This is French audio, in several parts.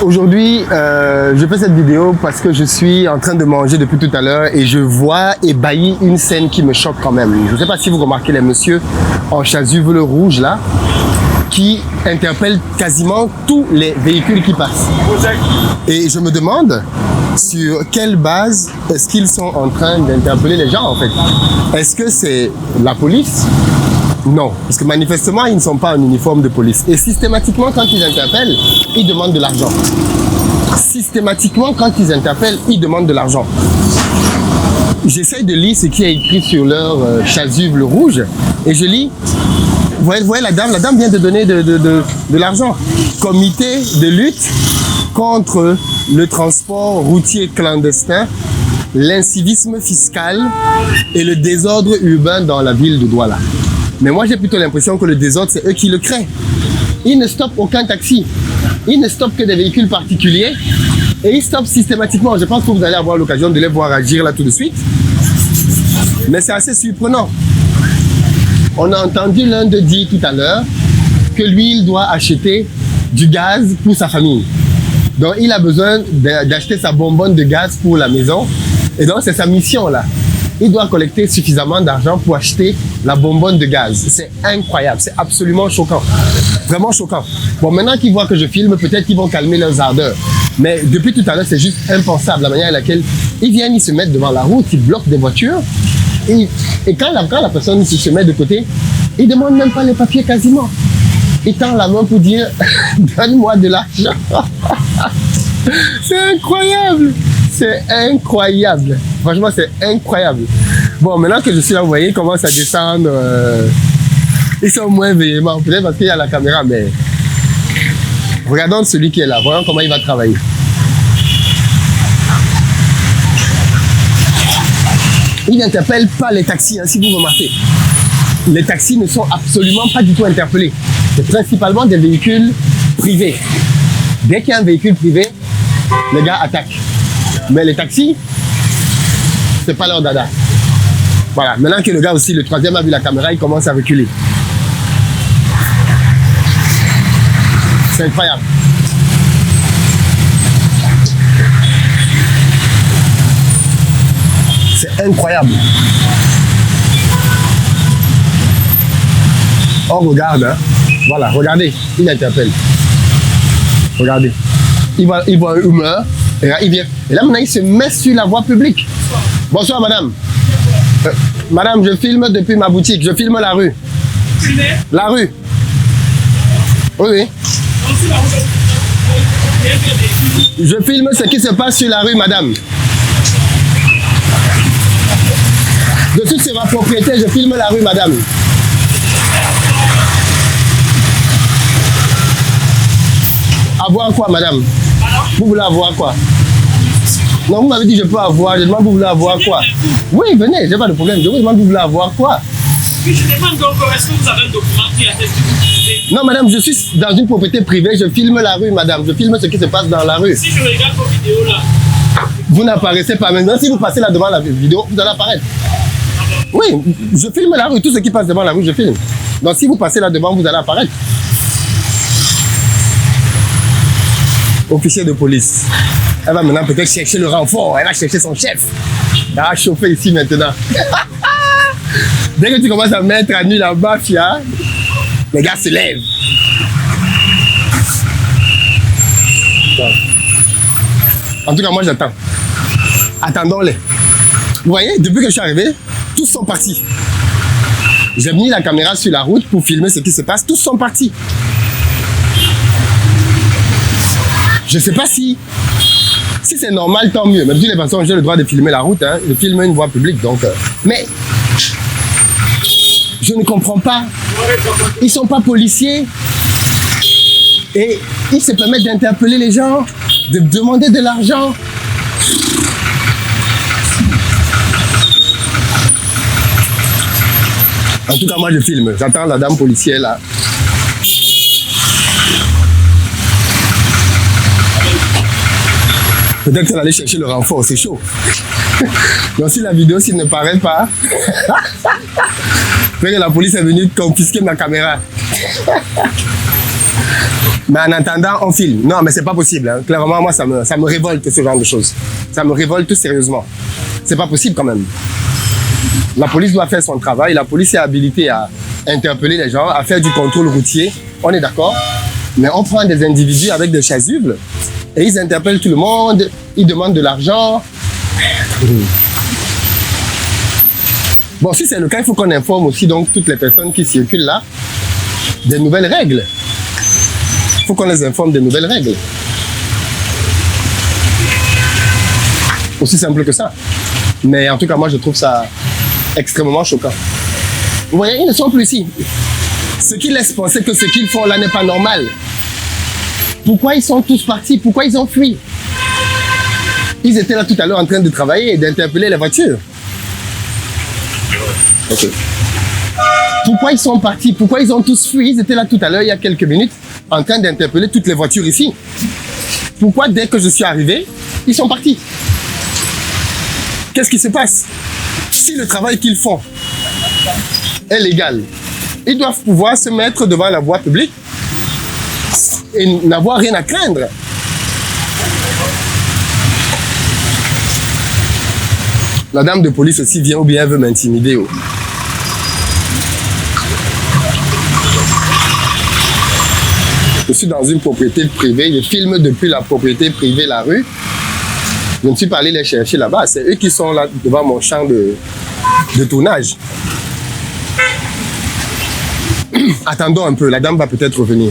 Aujourd'hui, je fais cette vidéo parce que je suis en train de manger depuis tout à l'heure et je vois ébahi une scène qui me choque quand même. Je ne sais pas si vous remarquez les messieurs en chasuble rouge là, qui interpellent quasiment tous les véhicules qui passent. Et je me demande sur quelle base est-ce qu'ils sont en train d'interpeller les gens en fait. Est-ce que c'est la police? Non, parce que manifestement, ils ne sont pas en uniforme de police. Et systématiquement, quand ils interpellent, ils demandent de l'argent. Systématiquement, quand ils interpellent, ils demandent de l'argent. J'essaye de lire ce qui est écrit sur leur chasuble rouge et je lis. Vous voyez la dame vient de donner de l'argent. Comité de lutte contre le transport routier clandestin, l'incivisme fiscal et le désordre urbain dans la ville de Douala. Mais moi, j'ai plutôt l'impression que le désordre, c'est eux qui le créent. Ils ne stoppent aucun taxi. Ils ne stoppent que des véhicules particuliers. Et ils stoppent systématiquement. Je pense que vous allez avoir l'occasion de les voir agir là tout de suite. Mais c'est assez surprenant. On a entendu l'un de dire tout à l'heure que lui, il doit acheter du gaz pour sa famille. Donc, il a besoin d'acheter sa bonbonne de gaz pour la maison. Et donc, c'est sa mission là. Il doit collecter suffisamment d'argent pour acheter la bonbonne de gaz. C'est incroyable, c'est absolument choquant. Vraiment choquant. Bon, maintenant qu'ils voient que je filme, peut-être qu'ils vont calmer leurs ardeurs. Mais depuis tout à l'heure, c'est juste impensable la manière à laquelle ils viennent, ils se mettent devant la route, ils bloquent des voitures. Et quand la personne se met de côté, ils ne demandent même pas les papiers quasiment. Ils tendent la main pour dire « Donne-moi de l'argent ». C'est incroyable. C'est incroyable. Franchement, c'est incroyable. Bon, maintenant que je suis là, vous voyez, ils commencent à descendre. Ils sont moins véhéments. Peut-être parce qu'il y a la caméra, mais... Regardons celui qui est là. Voyons comment il va travailler. Il n'interpelle pas les taxis, hein, si vous remarquez. Les taxis ne sont absolument pas du tout interpellés. C'est principalement des véhicules privés. Dès qu'il y a un véhicule privé, les gars attaquent. Mais les taxis, c'est pas leur dada. Voilà, maintenant que le gars aussi, le troisième a vu la caméra, il commence à reculer. C'est incroyable. C'est incroyable. On regarde, hein. Voilà, regardez, il interpelle. Regardez. Il voit une humeur. Et là, il vient. Et là, maintenant, il se met sur la voie publique. Bonsoir, madame. Madame, je filme depuis ma boutique. Je filme la rue. La rue. Oui, oui. Je filme ce qui se passe sur la rue, madame. De toutes ces propriétés, je filme la rue, madame. Avoir quoi, madame? Vous voulez avoir quoi? Non, vous m'avez dit je peux avoir. Je demande vous voulez avoir quoi? Oui, venez, j'ai pas de problème. Je vous demande vous voulez avoir quoi? Oui, je demande donc, est-ce que vous avez un document qui atteste que vous utilisez? Non, madame, je suis dans une propriété privée. Je filme la rue, madame. Je filme ce qui se passe dans la rue. Si je regarde vos vidéos là. Vous n'apparaissez pas. Maintenant, si vous passez là devant la vidéo, vous allez apparaître. Oui, je filme la rue. Tout ce qui passe devant la rue, je filme. Donc, si vous passez là devant, vous allez apparaître. Officier de police. Elle va maintenant peut-être chercher le renfort. Elle va chercher son chef. Elle va chauffer ici maintenant. Dès que tu commences à mettre à nu la mafia, les gars se lèvent. En tout cas, moi j'attends. Attendons-les. Vous voyez, depuis que je suis arrivé, tous sont partis. J'ai mis la caméra sur la route pour filmer ce qui se passe. Tous sont partis. Je ne sais pas si c'est normal, tant mieux. Mais de toutes les façons, j'ai le droit de filmer la route, hein, de filmer une voie publique. Donc, mais je ne comprends pas. Ils ne sont pas policiers. Et ils se permettent d'interpeller les gens, de demander de l'argent. En tout cas, moi, je filme. J'attends la dame policière là. Peut-être qu'elle allait chercher le renfort, c'est chaud. Donc si la vidéo s'il ne paraît pas, peut-être que la police est venue confisquer ma caméra. Mais en attendant, on filme. Non, mais c'est pas possible. Hein. Clairement, moi, ça me révolte ce genre de choses. Ça me révolte sérieusement. C'est pas possible quand même. La police doit faire son travail. La police est habilitée à interpeller les gens, à faire du contrôle routier. On est d'accord. Mais on prend des individus avec des chasubles et ils interpellent tout le monde. Ils demandent de l'argent. Bon, si c'est le cas, il faut qu'on informe aussi donc toutes les personnes qui circulent là des nouvelles règles. Il faut qu'on les informe des nouvelles règles. Aussi simple que ça. Mais en tout cas, moi, je trouve ça extrêmement choquant. Vous voyez, ils ne sont plus ici. Ce qui laisse penser que ce qu'ils font là n'est pas normal. Pourquoi ils sont tous partis? Pourquoi ils ont fui? Ils étaient là tout à l'heure en train de travailler et d'interpeller les voitures. Okay. Pourquoi ils sont partis? Pourquoi ils ont tous fui? Ils étaient là tout à l'heure, il y a quelques minutes, en train d'interpeller toutes les voitures ici. Pourquoi dès que je suis arrivé, ils sont partis? Qu'est-ce qui se passe? Si le travail qu'ils font est légal, ils doivent pouvoir se mettre devant la voie publique et n'avoir rien à craindre. La dame de police aussi vient ou bien veut m'intimider. Oh. Je suis dans une propriété privée, je filme depuis la propriété privée la rue. Je ne suis pas allé les chercher là-bas, c'est eux qui sont là devant mon champ de tournage. Attendons un peu, la dame va peut-être revenir.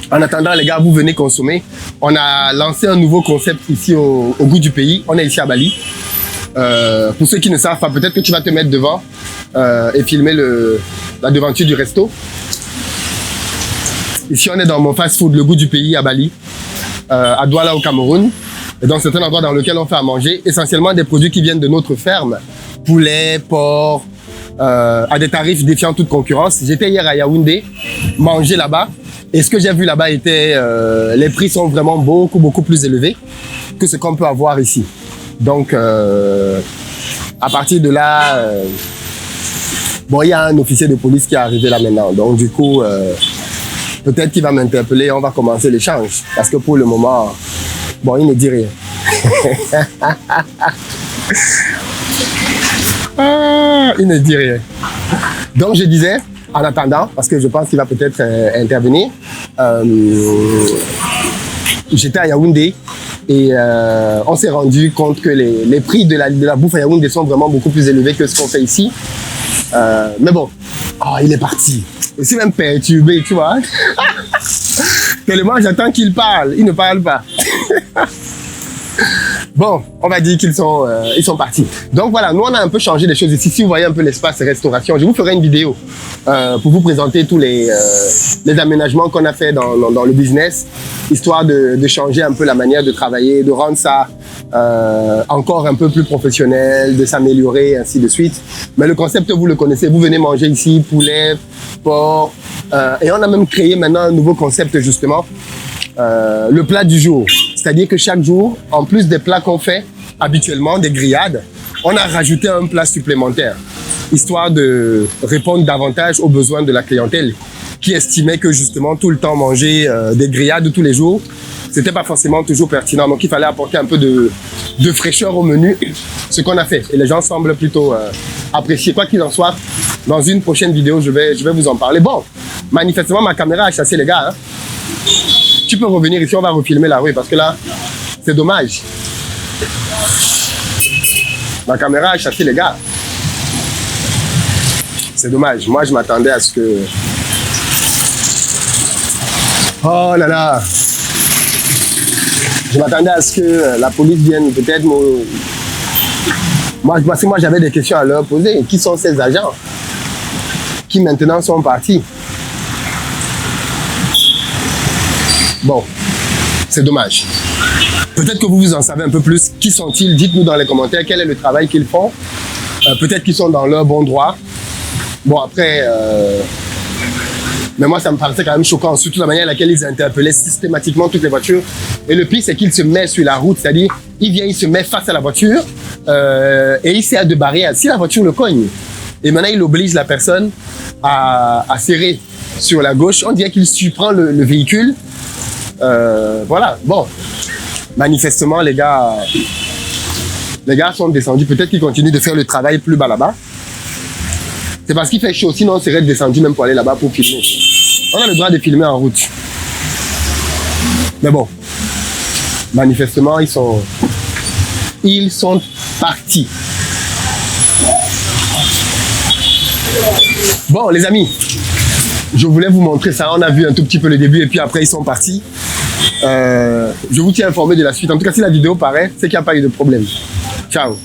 En attendant, les gars, vous venez consommer. On a lancé un nouveau concept ici au goût du pays. On est ici à Bali. Pour ceux qui ne savent pas, peut-être que tu vas te mettre devant et filmer la devanture du resto. Ici, on est dans mon fast-food, le goût du pays à Bali, à Douala au Cameroun. Et donc, c'est un endroit dans lequel on fait à manger essentiellement des produits qui viennent de notre ferme. Poulet, porc, à des tarifs défiant toute concurrence. J'étais hier à Yaoundé, manger là-bas. Et ce que j'ai vu là-bas était, les prix sont vraiment beaucoup plus élevés que ce qu'on peut avoir ici. Donc, à partir de là, bon, il y a un officier de police qui est arrivé là maintenant. Donc, du coup, peut-être qu'il va m'interpeller et on va commencer l'échange. Parce que pour le moment, bon, il ne dit rien. Il ne dit rien. Donc, je disais, en attendant, parce que je pense qu'il va peut-être intervenir, j'étais à Yaoundé et on s'est rendu compte que les prix de la bouffe à Yaoundé sont vraiment beaucoup plus élevés que ce qu'on fait ici. Mais bon, oh, il est parti. Je suis même perturbé, tu vois. Tellement j'attends qu'il parle, il ne parle pas. Bon, on va dire qu'ils sont partis. Donc voilà, nous on a un peu changé les choses ici. Si vous voyez un peu l'espace restauration, je vous ferai une vidéo pour vous présenter tous les aménagements qu'on a fait dans le business, histoire de changer un peu la manière de travailler, de rendre ça encore un peu plus professionnel, de s'améliorer, ainsi de suite. Mais le concept, vous le connaissez, vous venez manger ici, poulet, porc, et on a même créé maintenant un nouveau concept justement, le plat du jour. C'est-à-dire que chaque jour, en plus des plats qu'on fait habituellement, des grillades, on a rajouté un plat supplémentaire, histoire de répondre davantage aux besoins de la clientèle qui estimait que justement tout le temps manger des grillades tous les jours, c'était pas forcément toujours pertinent. Donc il fallait apporter un peu de fraîcheur au menu, ce qu'on a fait. Et les gens semblent plutôt apprécier. Quoi qu'il en soit, dans une prochaine vidéo, je vais vous en parler. Bon, manifestement, ma caméra a chassé les gars. Hein. Tu peux revenir ici, on va refilmer la rue parce que là, c'est dommage. Ma caméra a chassé les gars. C'est dommage. Moi, je m'attendais à ce que... Oh là là. Je m'attendais à ce que la police vienne peut-être me... Moi, j'avais des questions à leur poser. Qui sont ces agents qui maintenant sont partis? Bon, c'est dommage. Peut-être que vous en savez un peu plus. Qui sont-ils? Dites-nous dans les commentaires quel est le travail qu'ils font. Peut-être qu'ils sont dans leur bon droit. Bon, après... Mais moi, ça me paraissait quand même choquant, surtout la manière à laquelle ils interpellaient systématiquement toutes les voitures. Et le pire, c'est qu'il se met sur la route, c'est-à-dire, il vient, il se met face à la voiture et il sert de barrière. Si la voiture le cogne, Et maintenant, il oblige la personne à serrer sur la gauche. On dirait qu'il surprend le véhicule. Voilà, bon. Manifestement, les gars sont descendus. Peut-être qu'ils continuent de faire le travail plus bas là-bas. C'est parce qu'il fait chaud. Sinon, on serait descendu même pour aller là-bas pour filmer. On a le droit de filmer en route. Mais bon, manifestement, ils sont partis. Bon, les amis, je voulais vous montrer ça. On a vu un tout petit peu le début et puis après, ils sont partis. Je vous tiens informé de la suite. En tout cas, si la vidéo paraît, c'est qu'il n'y a pas eu de problème. Ciao.